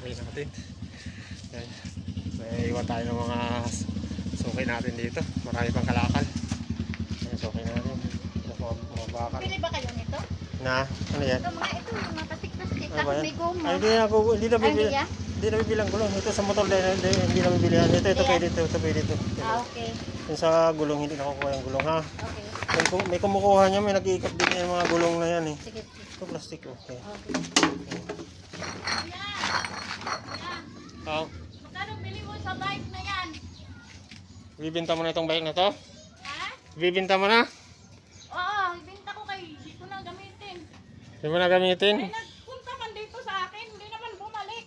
sukay natin. Yan. May iwan tayo ng mga sukay natin dito. Marami pang kalakal. Yan, sukay natin. Mga bakal. Pili ba kayo nito? Na, ano yan? Ito mga ito, yung mga plastic-plastic. Ano ba Tapos yan? may goma. Ay, hindi na bibili. Ay, Hindi na bibilang gulong. Ito sa motor hindi na bibili. Ito pwede ito. Ito pwede ito. Ah, okay. Yung sa gulong, hindi nakukuha yung gulong ha. Okay. May kumukuha niya, may nag-iikot din yung mga gulong na yan eh. Sige, sige. Ito plastic, okay. Okay. Oh, Magkano bili mo sa bike na yan? bibinta mo na itong bike na to? Ha? Bibinta mo na? Oo, ibenta ko kay hindi ko na gamitin. Hindi mo na gamitin? Ay, nagpunta man dito sa akin, hindi naman bumalik.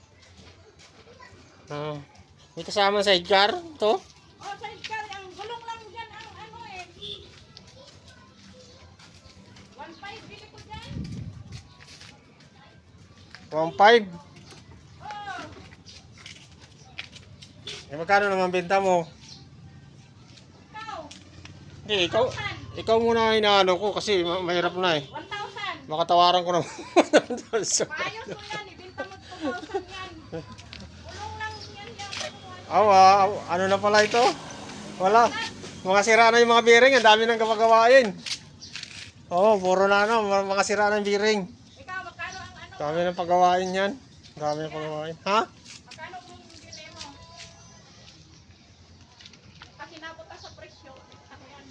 May kasama sidecar to? Oh, sidecar, ang gulong lang dyan, ang ano eh. 1.5 bili ko dyan. 1.5? Oh, Eh, magkano naman benta mo? ikaw, Hindi, ikaw muna inaano ko kasi mahirap na eh. 1,000. Makatawaran ko naman. Maayos mo yan, ibenta mo 2,000 yan. Gulong lang yan yan. Ano na pala ito? Wala. Mga sira na yung mga bearing. Ang dami nang gapagawain. Oo, puro na ano. Mga sira ng bearing. Ikaw, magkano ang ano? Dami ng pagawain yan. Dami ng pagawain. Ha? Magkano kung bili mo? Kasi napunta sa presyo. Ano yan?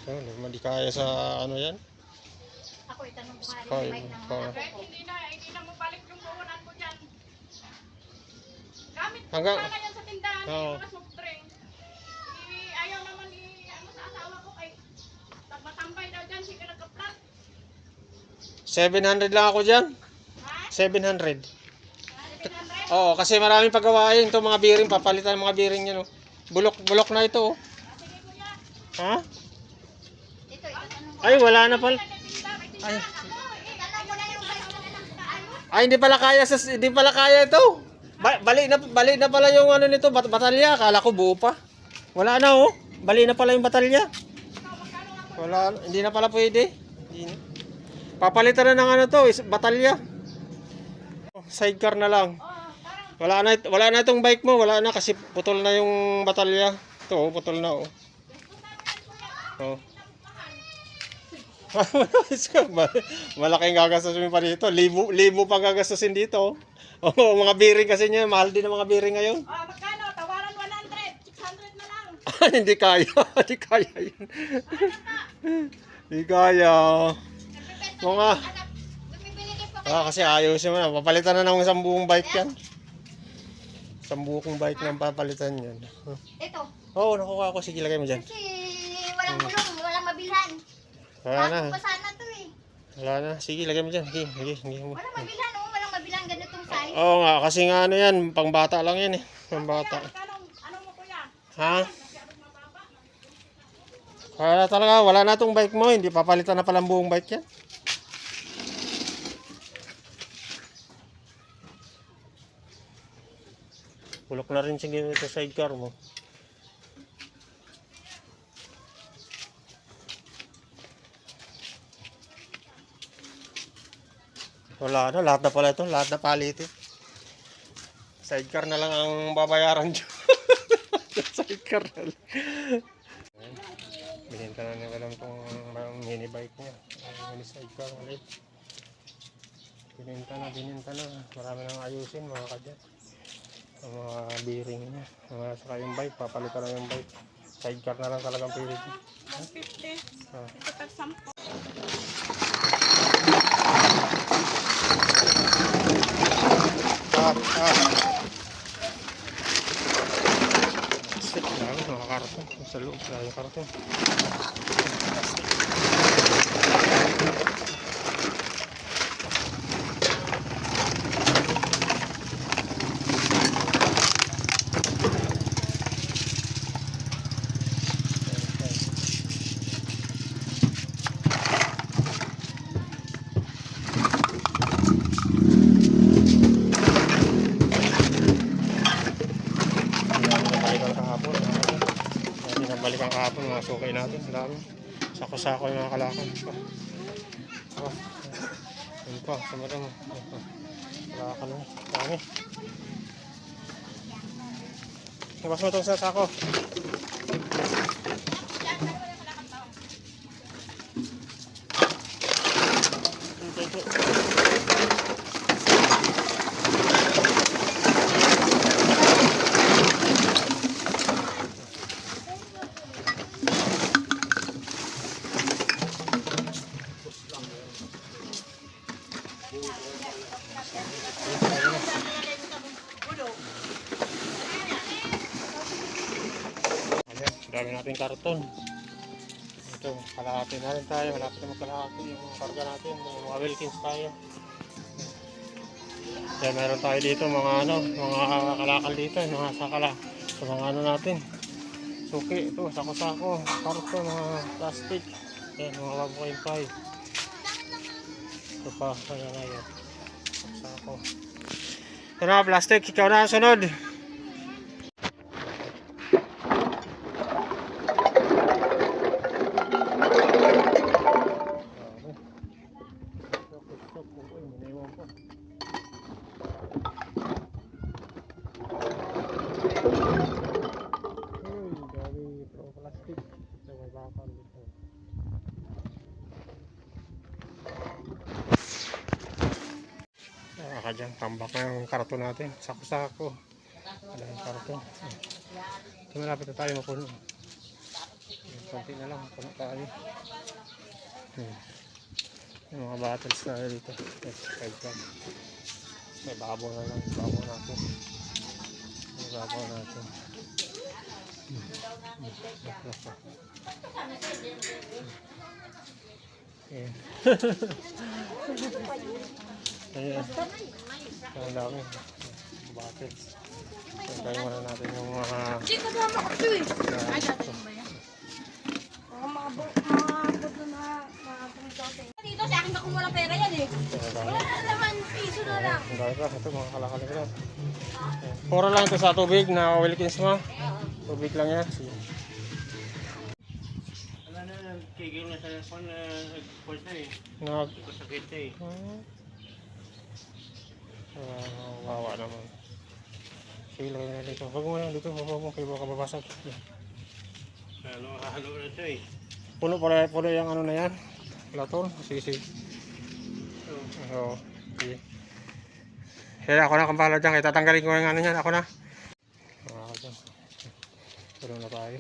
So, hindi kaya sa ano yan. Ako itanong ko nga rin Oh, yung bike ng oh. anak ko. Hindi na mo balik yung puhunan ko dyan. Gamit ko Hanggang- sana yan sa tindahan Oo. yung mga soft drink. Ayaw naman ano sa asawa ko kay matambay daw dyan, sige nagka-flat. 700 lang ako dyan. Ha? 700. 700? Oo, kasi maraming pagawain. Ito mga bearing. Papalitan ng mga bearing yan. Oh. Bulok na ito. Oh. Sige kuya. Ha? Ito tanong ko. Ay, wala na pala. Ay. Tanong mo na yung bike ng anak ko. Ano? Ay, hindi pala kaya ito. Bali na pala yung ano nito, batalya. Akala ko buo pa. Wala na oh. Bali na pala yung batalya. Wala, hindi na pala pwede. Hindi na. Papalitan na ng ano to, batalya. Sidecar na lang. Wala na itong bike mo, wala na kasi putol na yung batalya. Ito, oh, putol na oh. Oh. Malaking gagastusin pa dito. Libo pa gagastusin dito. Oh, mga bearing kasi niya, mahal din ang mga bearing ngayon. Magkano? Tawaran 100. 600 na lang. Hindi kaya, hindi kaya yun. Hindi kaya. Mga, kasi ayusin mo na. Papalitan na ng isang buong bike yan. Isang buong bike na papalitan yan. Ito. Oo, nakuha ko. Sige, lagay mo dyan. Kasi walang gulong, walang mabilhan. Wala na. Bago pa sana to eh. Wala na. Sige, lagay mo dyan. Sige. Walang mabilhan, walang mabilhan ganitong size. Oo nga, kasi nga ano yan, pang bata lang yan eh. Pang bata. Ano mo kuya? Ha? Wala na tong bike mo, hindi papalitan na palang buong bike yan. Bulok na rin sige ito sidecar mo. Wala na, lahat na pala ito, lahat na palitin. Sidecar na lang ang babayaran dyan. Sidecar na lang. Binenta na niya lang itong mini bike niya. Mini sidecar ulit. Binenta na. Marami nang ayusin mga kadyan. Ang mga bearing niya. Saka yung bike, papalitan na yung bike. Sidecar na lang talagang pilit. 150. Ito per 10. Stick lang, mga karton. Sa loob na yung karton. Balikan kahapon mga sukay natin. Dami. Sako-sako yung mga kalakan. Yun pa. Sumara mo. Kalakal mo. Dami. Labas mo itong sa sako. Ayan, dami natin karton. Ito, kalahati na rin tayo. Malapit na magkalahati yung karga natin. Mga Wilkins tayo. Kaya meron tayo dito mga mga kalakal dito. Mga sakala. So mga natin. Suki, ito, sako-sako. Karton, mga plastic. Ayan, mga 1.5. Ito pa, ayan. Sako. Ito na, plastic. Ikaw na sunod. Plastic. Ito, may bakal dito. Dyan, tambak na yung karton natin. Sako-sako. Wala yung karton. Ito, malapit na tayo mapuno. Konti na lang, puno tayo. Yung mga bottles na dito. May babaw na lang. Babaw natin. May babaw natin. Ayan. Ayan. Ang dami. Bottles. Tayo muna natin yung mga... Hindi ko naman ako eh. Ay, dati mo ba yan? Mga buto na dito sa akin ako wala pera yan eh. Wala na naman, piso na lang. Ang dami pa. Ito mga kalakalik na. Puro lang ito sa tubig na Wilkins mo. Tubig lang yan. Wala na, nagkigil na sa phone na nag-pulsa eh. Sakit eh. Wawa naman. Sige, lagay na dito. Huwag mo lang dito. Huwag mo kayo baka babasag. Halo na ito eh. Puno yung ano na yan. Laton. Sige. Oo. Sige. Kaya ako na kampala dyan. Kaya tatanggalin ko yung ano yan. Ako na. Ako dyan. Puno na tayo.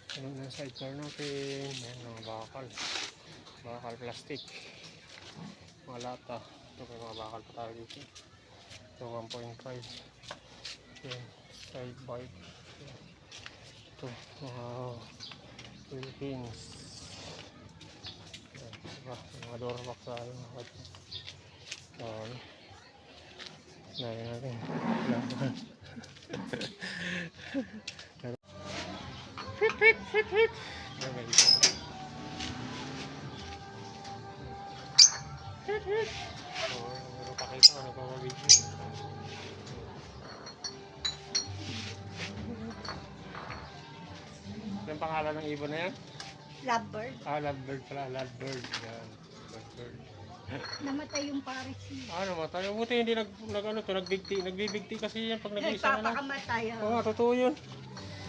Puno na sa sidecar natin. Yan, mga bakal. Bakal plastic. Mga lata. Ito may mga bakal pa tayo dito. Ito 1.5. Yan. Side bike. Ito. Mga Philippines. Yan. Diba? Mga door box tayo. Nahin natin. Fit. Yan, may dito. Hit. Meron pa kita, ano pa mabigyan. Anong pangalan ng ibon na yan? Lovebird. Lovebird pala, lovebird. Yan, lovebird. Namatay yung pares niya. Namatay. Buti hindi nagbibigti kasi yan pag nag-iisa na lang. Nagpapakamatay. Oo, totoo yun.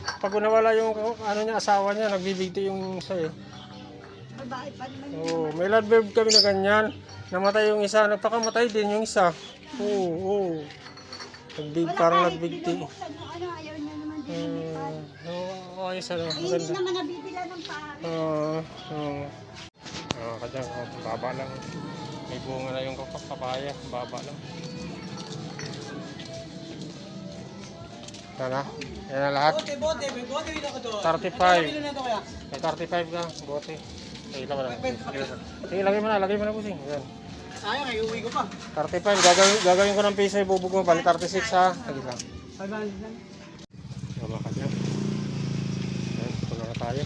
Pag nawala yung asawa niya, nagbibigti yung isa eh. Babae pa naman yun. Oo, may lovebird kami na ganyan. Namatay yung isa, nagpakamatay din yung isa. Oo. Parang nagbigti. Binubuksan mo, ayaw niya naman din lumipad. Oo, ayos ano. Hindi Maganda. naman nabibila ng pares. Oo. Kadyang, baba lang. May bunga na yung papaya, baba lang. Ito na. Yan na lahat. Bote, may bote yun ako doon. 35. Ano na ito kaya? May 35 ka, bote. Sige, lagay mo na. Sige, lagay mo na busing. Yan. Sayang, ay uwi ko pa. 35, gagawin ko ng piso, ibubog mo, bali 36 ha. Sige lang. 500 lang. Tama ka dyan. Ayan, ito na tayo.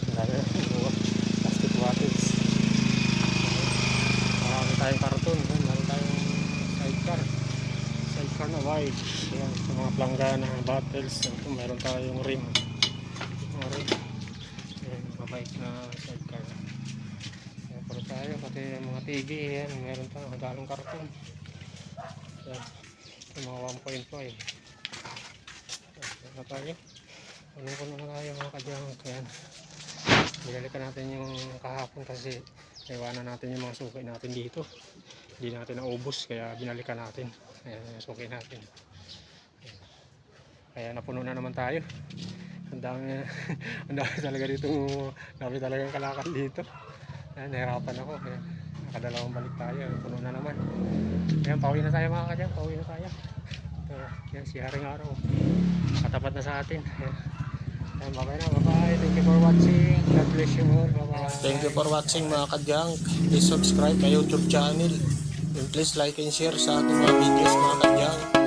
Plastic bottles. Marami tayong karton. Marami tayong sidecar. Sidecar na wide. Ayan, sa mga planggana, bottles. Ito, meron tayong rim. Mga rim. Ayan, mabait na sidecar. Ayan, pala tayo. Pati mga TV. Ayan, meron tayong hadalang karton. Yan. Yung mga 1.5. Ano tayo? Punong-puno na tayo mga kadyang. Ayan. Binalikan natin yung kahapon kasi naiwanan natin yung mga suki natin dito. Hindi natin naubos kaya binalikan natin. Ayan yung suki natin. Ayan. Kaya napuno na naman tayo. Ang dami ang dami talaga dito. Dami talagang kalakal dito. Ayan, nahirapan ako. Ayan. Nakadalawang balik tayo. Puno na naman. Ayan, pauwi na tayo mga kadyang. Pauwi na tayo. Yan si Haring Araw. Katapat na sa atin. Ayan. Ayan, bye bye na. Bye bye. Thank you for watching. God bless you all. Bye bye. Thank you for watching mga kadyang. Please subscribe my YouTube channel. And please like and share sa ating mga videos mga kadyang.